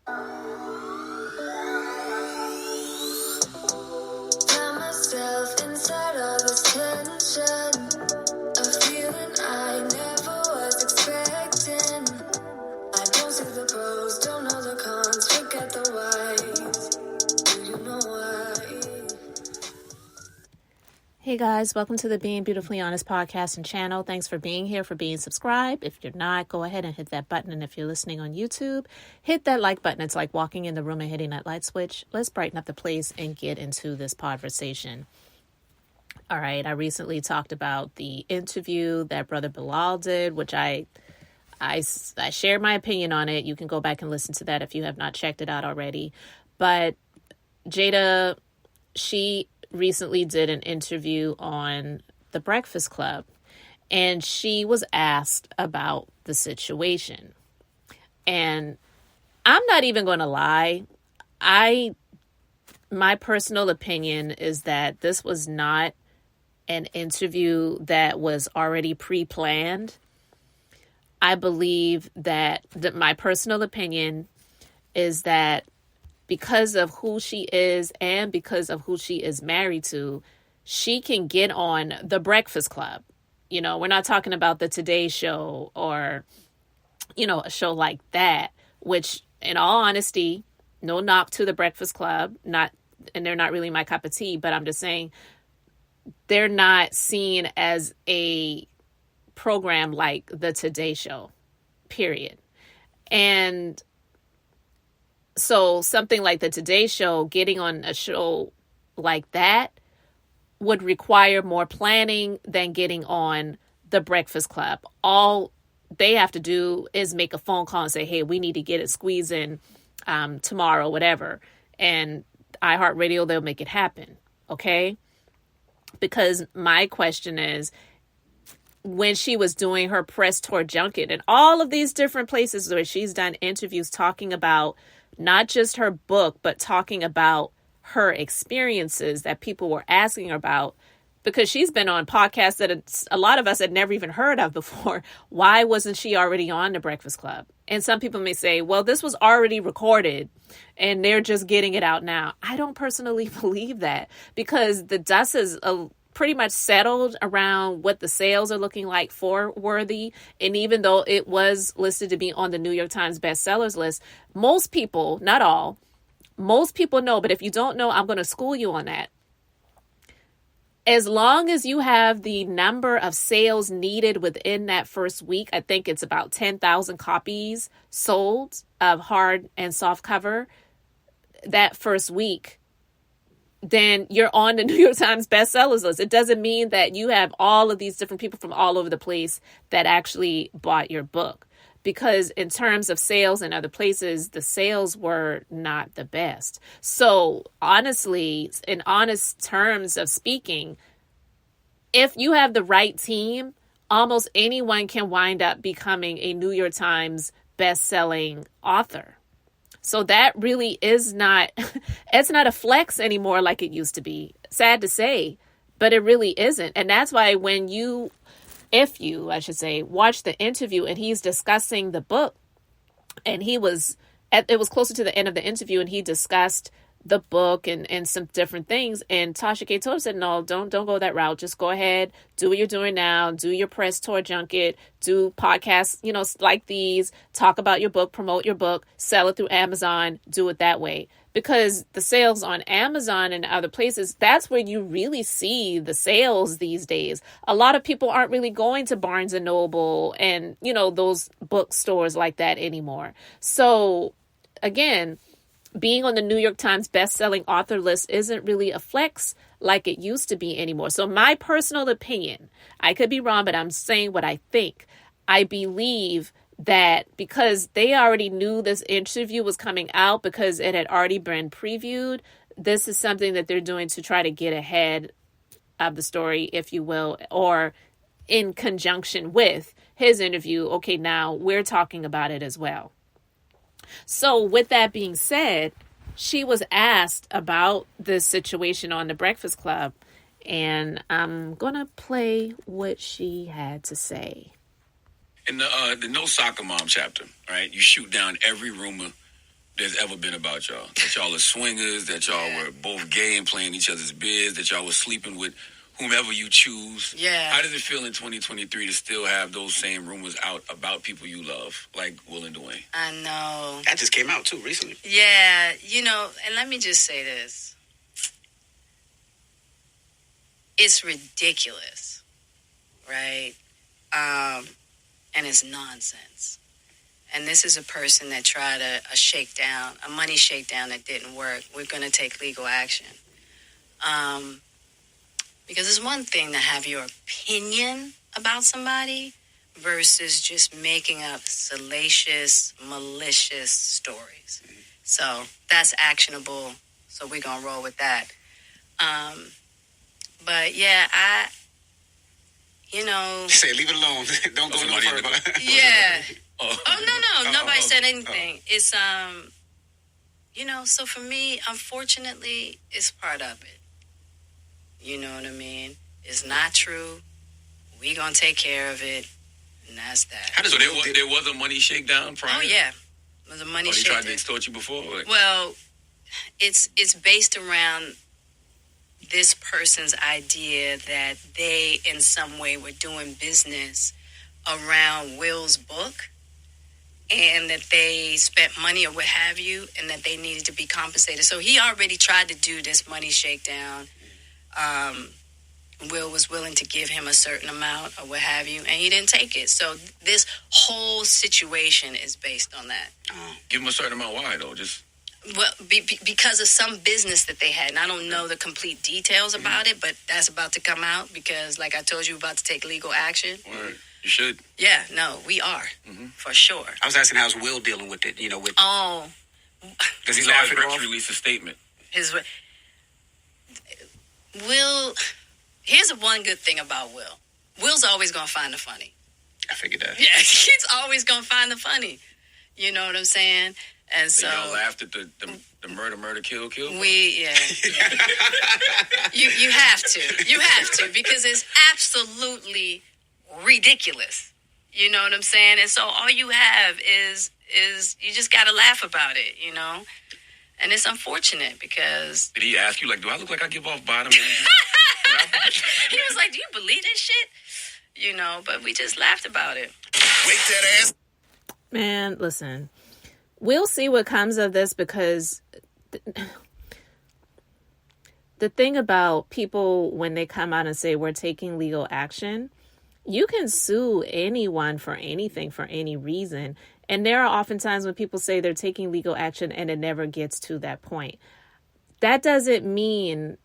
Found myself inside all this tension, a feeling I never was expecting. I don't see the pros, don't know the cons, forget the whys. Do you know why? Hey guys, welcome to the Being Beautifully Honest podcast and channel. Thanks for being here, for being subscribed. If you're not, go ahead and hit that button. And if you're listening on YouTube, hit that like button. It's like walking in the room and hitting that light switch. Let's brighten up the place and get into this conversation. All right, I recently talked about the interview that Brother Bilaal did, which I shared my opinion on it. You can go back and listen to that if you have not checked it out already. But Jada, she recently did an interview on The Breakfast Club, and she was asked about the situation. And I'm not even going to lie. My personal opinion is that this was not an interview that was already pre-planned. I believe that my personal opinion is that because of who she is and because of who she is married to, she can get on The Breakfast Club. You know, we're not talking about the Today Show or, you know, a show like that, which in all honesty, no knock to The Breakfast Club, and they're not really my cup of tea, but I'm just saying they're not seen as a program like the Today Show, period. And so something like the Today Show, getting on a show like that would require more planning than getting on The Breakfast Club. All they have to do is make a phone call and say, hey, we need to get it squeezed in tomorrow, whatever. And iHeartRadio, they'll make it happen. Okay? Because my question is, when she was doing her press tour junket and all of these different places where she's done interviews talking about not just her book, but talking about her experiences that people were asking her about, because she's been on podcasts that a lot of us had never even heard of before. Why wasn't she already on The Breakfast Club? And some people may say, well, this was already recorded and they're just getting it out now. I don't personally believe that, because the dust is pretty much settled around what the sales are looking like for Worthy. And even though it was listed to be on the New York Times bestsellers list, most people, not all, most people know. But if you don't know, I'm going to school you on that. As long as you have the number of sales needed within that first week, I think it's about 10,000 copies sold of hard and soft cover that first week, then you're on the New York Times bestsellers list. It doesn't mean that you have all of these different people from all over the place that actually bought your book. Because in terms of sales in other places, the sales were not the best. So honestly, in honest terms of speaking, if you have the right team, almost anyone can wind up becoming a New York Times best-selling author. So that really is not, it's not a flex anymore like it used to be. Sad to say, but it really isn't. And that's why when if you, I should say, watch the interview and he's discussing the book, and it was closer to the end of the interview and he discussed the book and some different things. And Tasha K. told him, said, no, don't go that route. Just go ahead, do what you're doing now, do your press tour junket, do podcasts, like these, talk about your book, promote your book, sell it through Amazon, do it that way. Because the sales on Amazon and other places, that's where you really see the sales these days. A lot of people aren't really going to Barnes and Noble and, those bookstores like that anymore. So again, being on the New York Times best-selling author list isn't really a flex like it used to be anymore. So my personal opinion, I could be wrong, but I'm saying what I think. I believe that because they already knew this interview was coming out, because it had already been previewed, this is something that they're doing to try to get ahead of the story, if you will, or in conjunction with his interview. Okay, now we're talking about it as well. So with that being said, she was asked about this situation on The Breakfast Club, and I'm going to play what she had to say. In the No Soccer Mom chapter, right, you shoot down every rumor there's ever been about y'all. That y'all are swingers, that y'all were both gay and playing each other's biz, that y'all were sleeping with whomever you choose. Yeah. How does it feel in 2023 to still have those same rumors out about people you love, like Will and Dwayne? I know. That just came out too recently. Yeah, and let me just say this. It's ridiculous, right? And it's nonsense. And this is a person that tried a money shakedown that didn't work. We're going to take legal action. Because it's one thing to have your opinion about somebody versus just making up salacious, malicious stories. So that's actionable. So we're going to roll with that. But yeah, Say, leave it alone. Don't go no further. Yeah. No. Nobody said anything. It's, so for me, unfortunately, it's part of it. You know what I mean? It's not true. We gonna take care of it, and that's that. So there was a money shakedown prior? Oh, yeah. It was a money shakedown. They tried to extort you before? Like? Well, it's based around this person's idea that they, in some way, were doing business around Will's book, and that they spent money or what have you, and that they needed to be compensated. So he already tried to do this money shakedown. Will was willing to give him a certain amount or what have you, and he didn't take it. So this whole situation is based on that. Give him a certain amount. Why, though? Because of some business that they had. And I don't know the complete details about it, but that's about to come out because, like I told you, we're about to take legal action. Right. You should. Yeah, no, we are. For sure. I was asking how's Will dealing with it, Oh. Does he laugh it off? Release a statement. Will, here's one good thing about Will. Will's always going to find the funny. I figured that. Yeah, he's always going to find the funny. You know what I'm saying? And so y'all laughed at the murder, kill. You have to because it's absolutely ridiculous. You know what I'm saying? And so all you have is you just got to laugh about it, And it's unfortunate because... Did he ask you, do I look like I give off bottom energy? He was like, do you believe this shit? But we just laughed about it. Wake that ass. Man, listen. We'll see what comes of this because the thing about people when they come out and say we're taking legal action, you can sue anyone for anything, for any reason. And there are oftentimes when people say they're taking legal action and it never gets to that point. That doesn't mean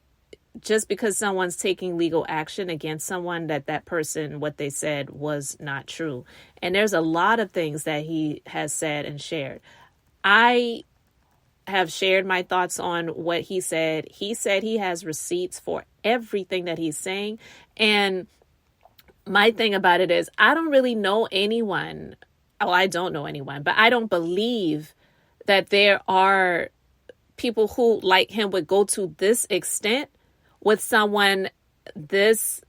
just because someone's taking legal action against someone that person, what they said was not true. And there's a lot of things that he has said and shared. I have shared my thoughts on what he said. He said he has receipts for everything that he's saying. And my thing about it is I don't really know anyone. Well, I don't know anyone, but I don't believe that there are people who, like him, would go to this extent with someone this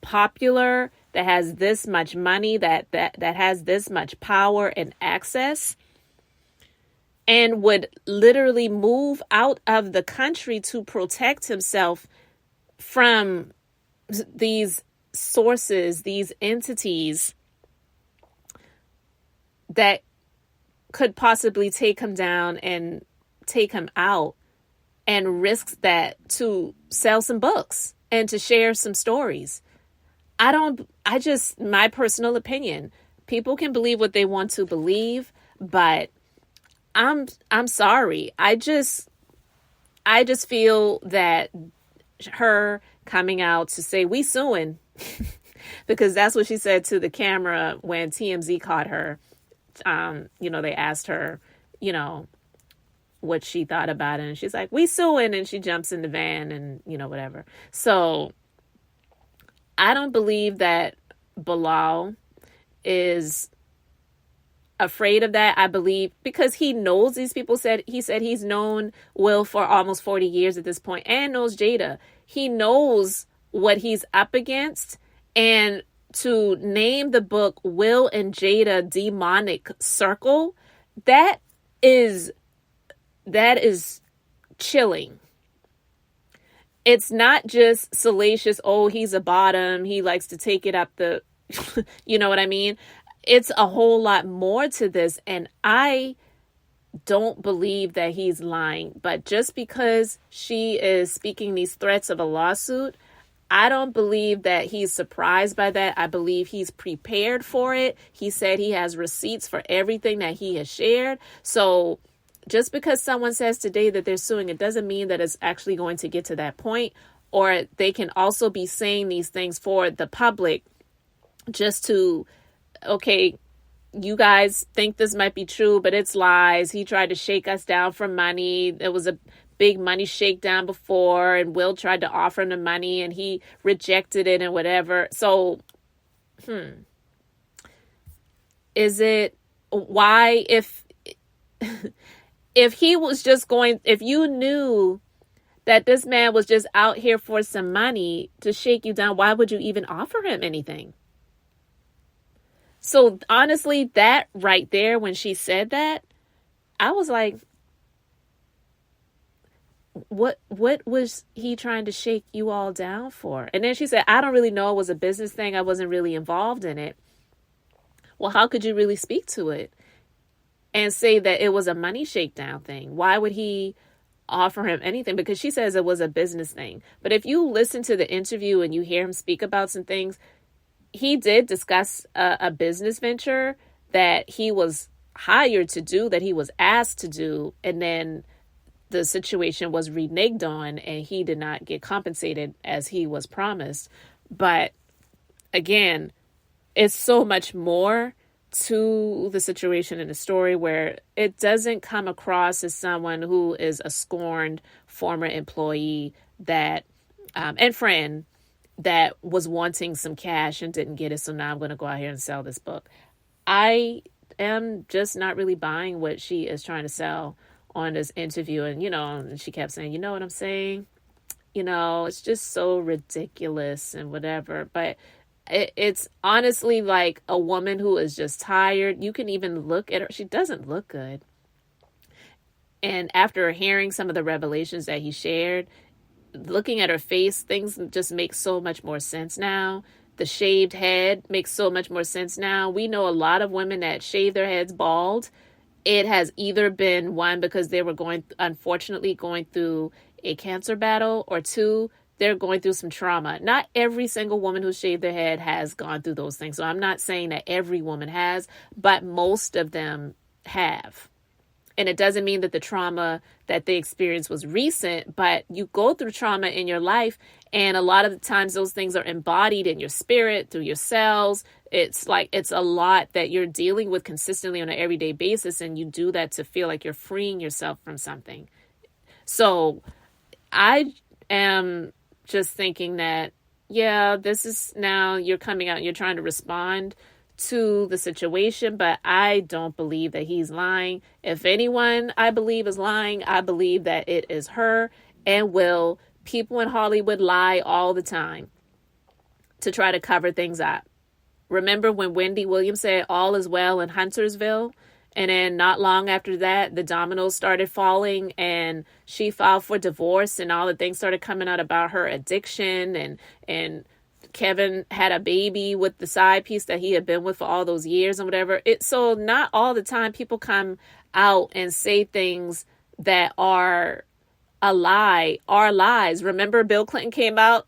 popular, that has this much money, that has this much power and access, and would literally move out of the country to protect himself from these sources, these entities that could possibly take him down and take him out, and risks that to sell some books and to share some stories. My personal opinion, people can believe what they want to believe, but I'm sorry. I just feel that her coming out to say we suing because that's what she said to the camera when TMZ caught her. They asked her, what she thought about it. And she's like, we suing. And she jumps in the van and, whatever. So I don't believe that Bilaal is afraid of that. I believe because he knows these people. He said he's known Will for almost 40 years at this point and knows Jada. He knows what he's up against. And to name the book Will and Jada Demonic Circle, that is that is chilling. It's not just salacious, oh, he's a bottom, he likes to take it up the, you know what I mean? It's a whole lot more to this, and I don't believe that he's lying. But just because she is speaking these threats of a lawsuit, I don't believe that he's surprised by that. I believe he's prepared for it. He said he has receipts for everything that he has shared. So just because someone says today that they're suing, it doesn't mean that it's actually going to get to that point. Or they can also be saying these things for the public just to, okay, you guys think this might be true, but it's lies. He tried to shake us down for money. There was a big money shakedown before, and Will tried to offer him the money and he rejected it and whatever. So, is it why if he was just going, if you knew that this man was just out here for some money to shake you down, why would you even offer him anything? So honestly, that right there, when she said that, I was like, what was he trying to shake you all down for? And then she said, I don't really know. It was a business thing. I wasn't really involved in it. Well, how could you really speak to it and say that it was a money shakedown thing? Why would he offer him anything? Because she says it was a business thing. But if you listen to the interview and you hear him speak about some things, he did discuss a business venture that he was hired to do, that he was asked to do, and then the situation was reneged on and he did not get compensated as he was promised. But again, it's so much more to the situation in the story where it doesn't come across as someone who is a scorned former employee that and friend that was wanting some cash and didn't get it. So now I'm going to go out here and sell this book. I am just not really buying what she is trying to sell on this interview. And, and she kept saying, you know what I'm saying? It's just so ridiculous and whatever. But it's honestly like a woman who is just tired. You can even look at her. She doesn't look good. And after hearing some of the revelations that he shared, looking at her face, things just make so much more sense now. The shaved head makes so much more sense now. We know a lot of women that shave their heads bald. It has either been one, because they were unfortunately going through a cancer battle, or two, they're going through some trauma. Not every single woman who shaved their head has gone through those things. So I'm not saying that every woman has, but most of them have. And it doesn't mean that the trauma that they experienced was recent, but you go through trauma in your life. And a lot of the times those things are embodied in your spirit, through your cells. It's like, it's a lot that you're dealing with consistently on an everyday basis. And you do that to feel like you're freeing yourself from something. So I am just thinking that, yeah, this is now you're coming out and you're trying to respond to the situation, but I don't believe that he's lying. If anyone I believe is lying, I believe that it is her and Will. People in Hollywood lie all the time to try to cover things up. Remember when Wendy Williams said all is well in Huntersville? And then not long after that, the dominoes started falling and she filed for divorce and all the things started coming out about her addiction, and Kevin had a baby with the side piece that he had been with for all those years and whatever. So not all the time people come out and say things that are a lie, are lies. Remember Bill Clinton came out,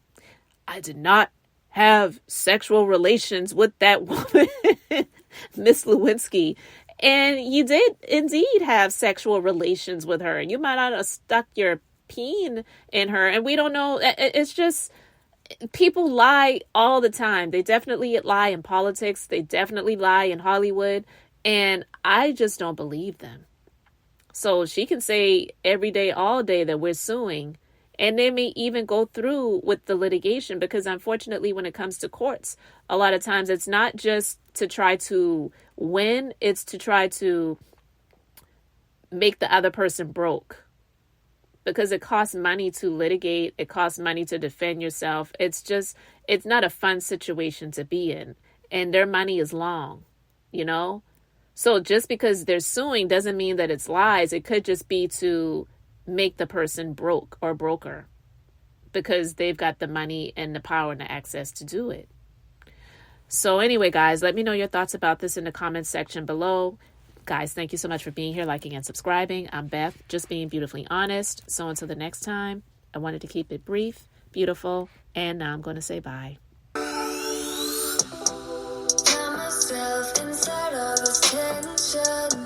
I did not have sexual relations with that woman, Miss Lewinsky. And you did indeed have sexual relations with her. You might not have stuck your peen in her. And we don't know. It's just, people lie all the time. They definitely lie in politics. They definitely lie in Hollywood. And I just don't believe them. So she can say every day, all day that we're suing. And they may even go through with the litigation, because unfortunately, when it comes to courts, a lot of times it's not just to try to win, it's to try to make the other person broke. Because it costs money to litigate, it costs money to defend yourself. It's not a fun situation to be in. And their money is long, So just because they're suing doesn't mean that it's lies. It could just be to make the person broke or broker because they've got the money and the power and the access to do it. So anyway, guys, let me know your thoughts about this in the comments section below. Guys, thank you so much for being here, liking and subscribing. I'm Beth, just being beautifully honest. So until the next time, I wanted to keep it brief, beautiful, and now I'm going to say bye. Find myself inside all this tension.